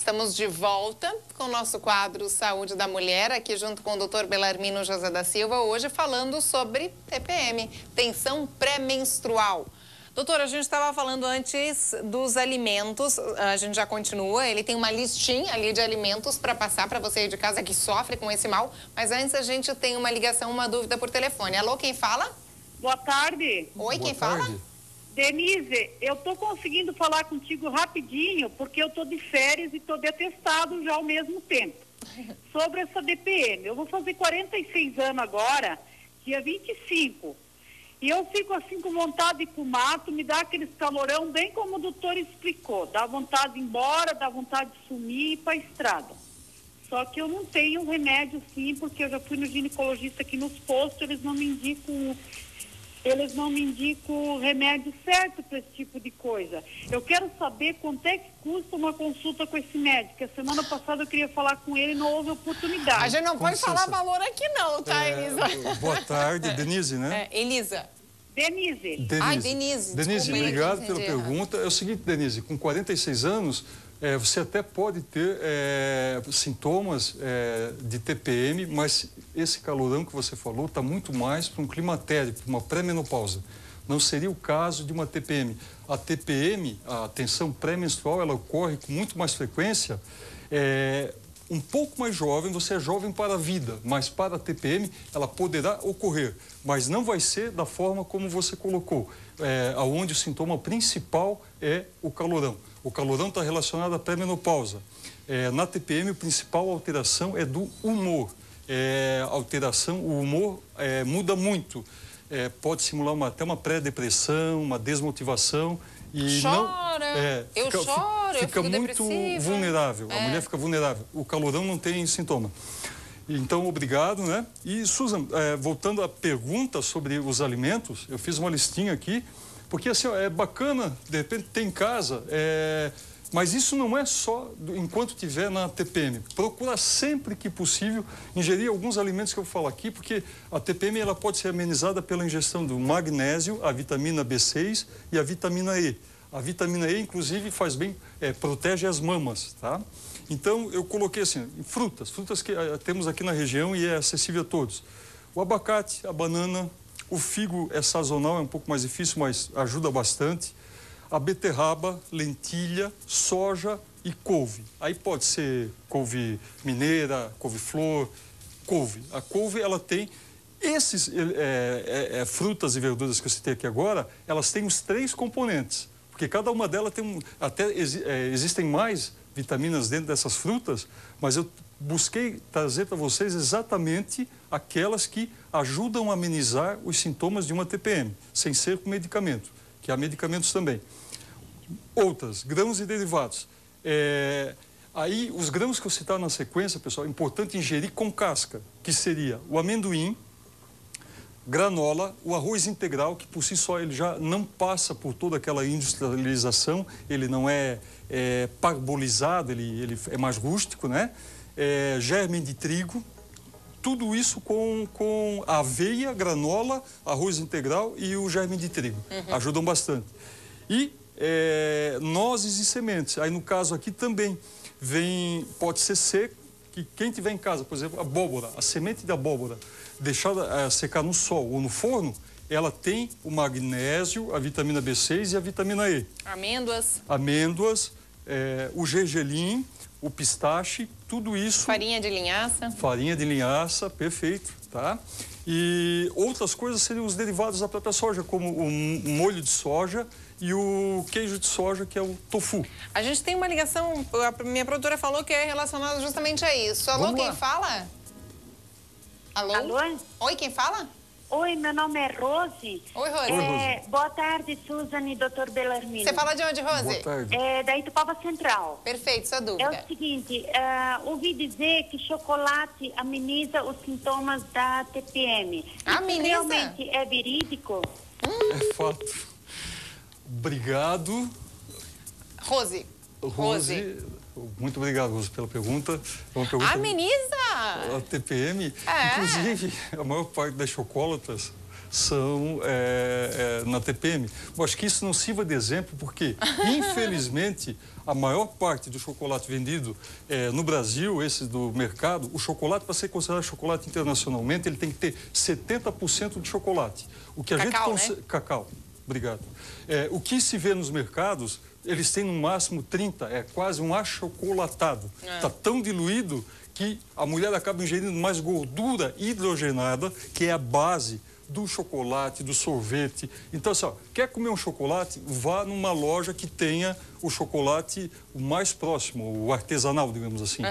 Estamos de volta com o nosso quadro Saúde da Mulher, aqui junto com o Dr. Belarmino José da Silva, hoje falando sobre TPM, tensão pré-menstrual. Doutora, a gente estava falando antes dos alimentos, a gente já continua, ele tem uma listinha ali de alimentos para passar para você aí de casa que sofre com esse mal, mas antes a gente tem uma ligação, uma dúvida por telefone. Alô, quem fala? Boa tarde. Oi, quem Boa tarde. fala? Denise, eu tô conseguindo falar contigo rapidinho, porque eu tô de férias e tô de atestado já ao mesmo tempo. Sobre essa DPM, eu vou fazer 46 anos agora, dia 25. E eu fico assim com vontade de ir pro mato, me dá aqueles calorão, bem como o doutor explicou. Dá vontade de ir embora, dá vontade de sumir e ir pra estrada. Só que eu não tenho remédio sim, porque eu já fui no ginecologista aqui nos postos, eles não me indicam o remédio certo para esse tipo de coisa. Eu quero saber quanto é que custa uma consulta com esse médico. A semana passada eu queria falar com ele e não houve oportunidade. A gente não pode falar valor aqui não, tá, Elisa? Boa tarde, Denise, né? Elisa. Denise. Ai, Denise. Denise, Desculpa, obrigado entendi pela errado. pergunta. É o seguinte, Denise, com 46 anos, você até pode ter sintomas de TPM, mas esse calorão que você falou está muito mais para um climatério, para uma pré-menopausa. Não seria o caso de uma TPM. A TPM, a tensão pré-menstrual, ela ocorre com muito mais frequência. Um pouco mais jovem, você é jovem para a vida, mas para a TPM ela poderá ocorrer, mas não vai ser da forma como você colocou, onde o sintoma principal é o calorão. O calorão está relacionado à pré-menopausa. Na TPM, a principal alteração é do humor. O humor muda muito. Pode simular até uma pré-depressão, uma desmotivação. E eu fico muito vulnerável. A mulher fica vulnerável. O calorão não tem sintoma. Então, obrigado, né? E, Susan, voltando à pergunta sobre os alimentos, eu fiz uma listinha aqui, porque assim, é bacana, de repente, ter em casa, mas isso não é só enquanto estiver na TPM. Procura sempre que possível ingerir alguns alimentos que eu falo aqui, porque a TPM ela pode ser amenizada pela ingestão do magnésio, a vitamina B6 e a vitamina E. A vitamina E, inclusive, faz bem, protege as mamas, tá? Então, eu coloquei assim, frutas que temos aqui na região e é acessível a todos. O abacate, a banana, o figo é sazonal, é um pouco mais difícil, mas ajuda bastante. A beterraba, lentilha, soja e couve. Aí pode ser couve mineira, couve-flor, couve. A couve, ela tem esses frutas e verduras que eu citei aqui agora, elas têm os 3 componentes. Porque cada uma delas tem existem mais vitaminas dentro dessas frutas, mas eu busquei trazer para vocês exatamente aquelas que ajudam a amenizar os sintomas de uma TPM, sem ser com medicamento, que há medicamentos também. Outras, grãos e derivados. Aí, os grãos que eu citar na sequência, pessoal, é importante ingerir com casca, que seria o amendoim, granola, o arroz integral, que por si só ele já não passa por toda aquela industrialização, ele não é parbolizado, ele é mais rústico, né? Germe de trigo, tudo isso com aveia, granola, arroz integral e o germe de trigo. Ajudam bastante. E nozes e sementes. Aí no caso aqui também pode ser seco, que quem tiver em casa, por exemplo, abóbora, a semente de abóbora, deixada secar no sol ou no forno, ela tem o magnésio, a vitamina B6 e a vitamina E. Amêndoas, o gergelim, o pistache, tudo isso... Farinha de linhaça. Farinha de linhaça, perfeito, tá? E outras coisas seriam os derivados da própria soja, como o molho de soja e o queijo de soja, que é o tofu. A gente tem uma ligação, a minha produtora falou que é relacionada justamente a isso. Alô, quem fala? Alô? Alô? Oi, quem fala? Oi, meu nome é Rose. Oi, Rose. Oi, Rose. Boa tarde, Susan e Dr. Belarmino. Você fala de onde, Rose? Boa tarde. Da Itupava Central. Perfeito, sua É dúvida. o seguinte, ouvi dizer que chocolate ameniza os sintomas da TPM. Ameniza? Isso realmente é verídico? É fato. Obrigado. Rose. Muito obrigado, Rose, pela pergunta. É uma pergunta... Ameniza! A TPM, inclusive, a maior parte das chocolatras são na TPM. Eu acho que isso não sirva de exemplo porque, infelizmente, a maior parte do chocolate vendido no Brasil, esse do mercado, o chocolate, para ser considerado chocolate internacionalmente, ele tem que ter 70% de chocolate. O que a cacau, gente né? Cacau, obrigado. O que se vê nos mercados, eles têm no máximo 30, é quase um achocolatado. Está tão diluído que a mulher acaba ingerindo mais gordura hidrogenada, que é a base do chocolate, do sorvete. Então, assim, ó, quer comer um chocolate? Vá numa loja que tenha o chocolate o mais próximo, o artesanal, digamos assim.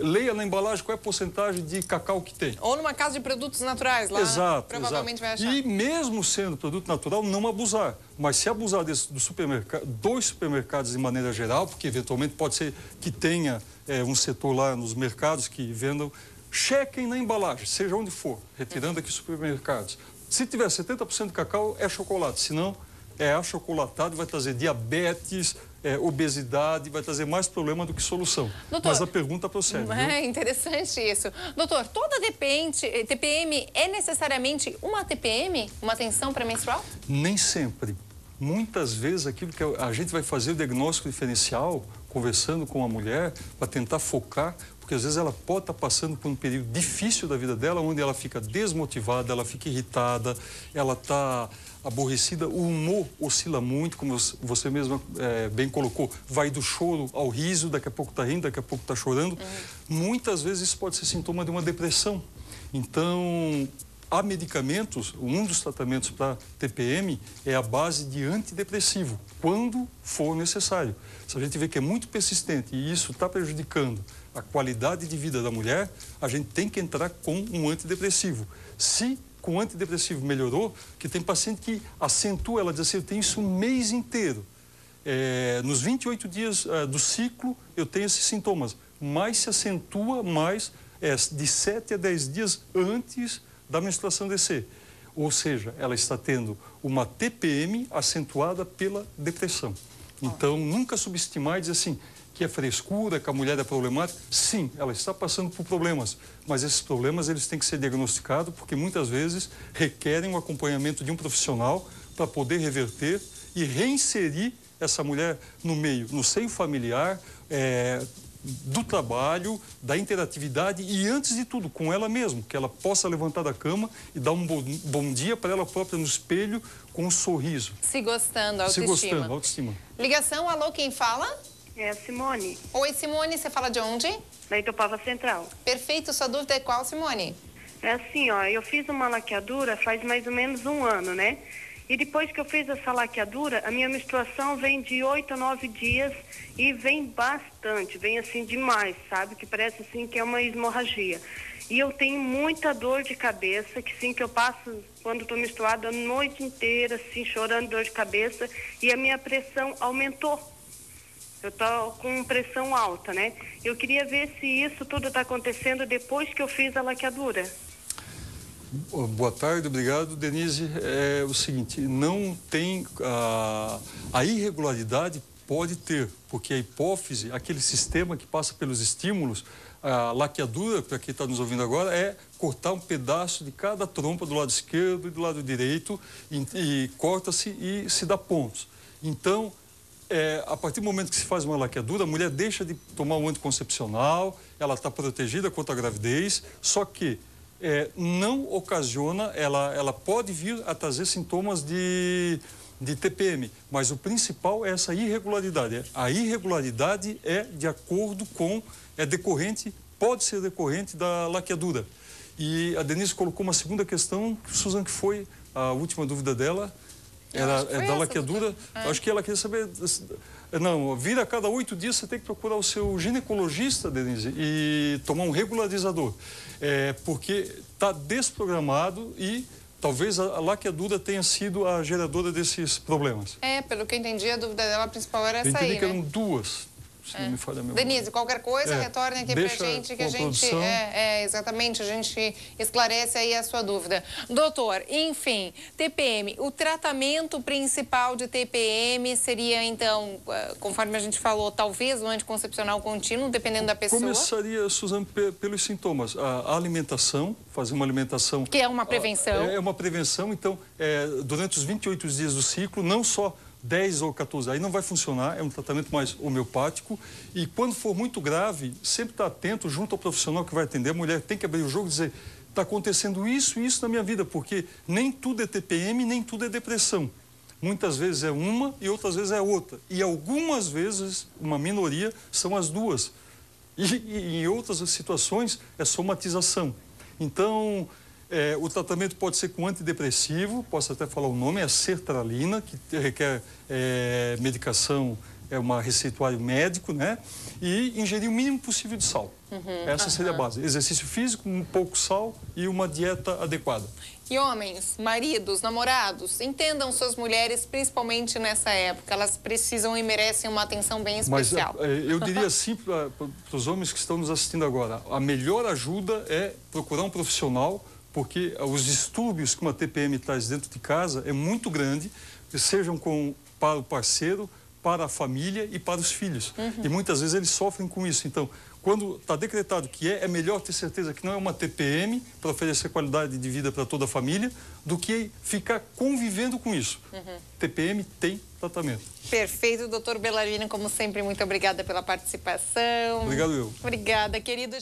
Leia na embalagem qual é a porcentagem de cacau que tem. Ou numa casa de produtos naturais, lá provavelmente vai achar. E mesmo sendo produto natural, não abusar. Mas se abusar dos supermercados de maneira geral, porque eventualmente pode ser que tenha um setor lá nos mercados que vendam, chequem na embalagem, seja onde for, retirando aqui supermercados. Se tiver 70% de cacau, é chocolate, senão é achocolatado, vai trazer diabetes, obesidade, vai trazer mais problema do que solução. Doutor, mas a pergunta procede. É interessante isso. Doutor, toda TPM é necessariamente uma TPM, uma tensão pré-menstrual? Nem sempre. Muitas vezes aquilo que a gente vai fazer o diagnóstico diferencial, conversando com a mulher, para tentar focar, porque às vezes ela pode estar passando por um período difícil da vida dela, onde ela fica desmotivada, ela fica irritada, ela está aborrecida, o humor oscila muito, como você mesma bem colocou, vai do choro ao riso, daqui a pouco está rindo, daqui a pouco está chorando. Muitas vezes isso pode ser sintoma de uma depressão. Então, há medicamentos, um dos tratamentos para TPM é a base de antidepressivo, quando for necessário. Se a gente vê que é muito persistente e isso está prejudicando a qualidade de vida da mulher, a gente tem que entrar com um antidepressivo. Se com o antidepressivo melhorou, que tem paciente que acentua, ela diz assim, eu tenho isso um mês inteiro. Nos 28 dias do ciclo, eu tenho esses sintomas, mas se acentua mais de 7 a 10 dias antes da menstruação descer. Ou seja, ela está tendo uma TPM acentuada pela depressão. Então, nunca subestimar e dizer assim, que é frescura, que a mulher é problemática. Sim, ela está passando por problemas, mas esses problemas eles têm que ser diagnosticados porque muitas vezes requerem o acompanhamento de um profissional para poder reverter e reinserir essa mulher no meio, no seio familiar, do trabalho, da interatividade e, antes de tudo, com ela mesma, que ela possa levantar da cama e dar um bom dia para ela própria no espelho com um sorriso. Se gostando, autoestima. Se gostando, autoestima. Ligação, alô, quem fala? É a Simone. Oi, Simone, você fala de onde? Da Itopava Central. Perfeito, sua dúvida é qual, Simone? É assim, ó, eu fiz uma laqueadura faz mais ou menos um ano, né? E depois que eu fiz essa laqueadura, a minha menstruação vem de 8 a 9 dias e vem bastante, vem assim demais, sabe? Que parece assim que é uma hemorragia. E eu tenho muita dor de cabeça, que sim, que eu passo quando estou menstruada a noite inteira, assim, chorando de dor de cabeça, e a minha pressão aumentou. Eu estou com pressão alta, né? Eu queria ver se isso tudo está acontecendo depois que eu fiz a laqueadura. Boa tarde, obrigado, Denise. É o seguinte, não tem a irregularidade pode ter, porque a hipófise, aquele sistema que passa pelos estímulos, a laqueadura, para quem está nos ouvindo agora, é cortar um pedaço de cada trompa do lado esquerdo e do lado direito e corta-se e se dá pontos. Então, a partir do momento que se faz uma laqueadura, a mulher deixa de tomar o anticoncepcional, ela está protegida contra a gravidez, só que não ocasiona, ela pode vir a trazer sintomas de TPM, mas o principal é essa irregularidade. A irregularidade é de acordo com, pode ser decorrente da laqueadura. E a Denise colocou uma segunda questão, Suzana, que foi a última dúvida dela, era da laqueadura. Acho que ela queria saber... Não, vir a cada 8 dias você tem que procurar o seu ginecologista, Denise, e tomar um regularizador. Porque está desprogramado e talvez a laqueadura tenha sido a geradora desses problemas. Pelo que eu entendi, a dúvida dela principal era essa aí, Eu entendi que né? eram duas. se não me falha a memória. Denise, qualquer coisa, retorne aqui pra gente, que a gente, exatamente, a gente esclarece aí a sua dúvida. Doutor, enfim, TPM, o tratamento principal de TPM seria, então, conforme a gente falou, talvez o anticoncepcional contínuo, dependendo da pessoa? Começaria, Suzana, pelos sintomas. A alimentação, fazer uma alimentação... Que é uma prevenção. É uma prevenção, então, durante os 28 dias do ciclo, não só 10 ou 14, aí não vai funcionar, é um tratamento mais homeopático. E quando for muito grave, sempre estar atento junto ao profissional que vai atender. A mulher tem que abrir o jogo e dizer, está acontecendo isso e isso na minha vida, porque nem tudo é TPM, nem tudo é depressão. Muitas vezes é uma e outras vezes é outra. E algumas vezes, uma minoria, são as duas. E em outras situações é somatização. Então, o tratamento pode ser com antidepressivo, posso até falar o nome, é a sertralina, que requer medicação, uma receituário médico, né? E ingerir o mínimo possível de sal. Essa seria a base. Exercício físico, um pouco sal e uma dieta adequada. E homens, maridos, namorados, entendam suas mulheres, principalmente nessa época. Elas precisam e merecem uma atenção bem especial. Mas eu diria assim para os homens que estão nos assistindo agora, a melhor ajuda é procurar um profissional, porque os distúrbios que uma TPM traz dentro de casa é muito grande, sejam para o parceiro, para a família e para os filhos. E muitas vezes eles sofrem com isso. Então, quando está decretado que é melhor ter certeza que não é uma TPM para oferecer qualidade de vida para toda a família, do que ficar convivendo com isso. TPM tem tratamento. Perfeito, doutor Bellarmino, como sempre, muito obrigada pela participação. Obrigado, eu. Obrigada, querido.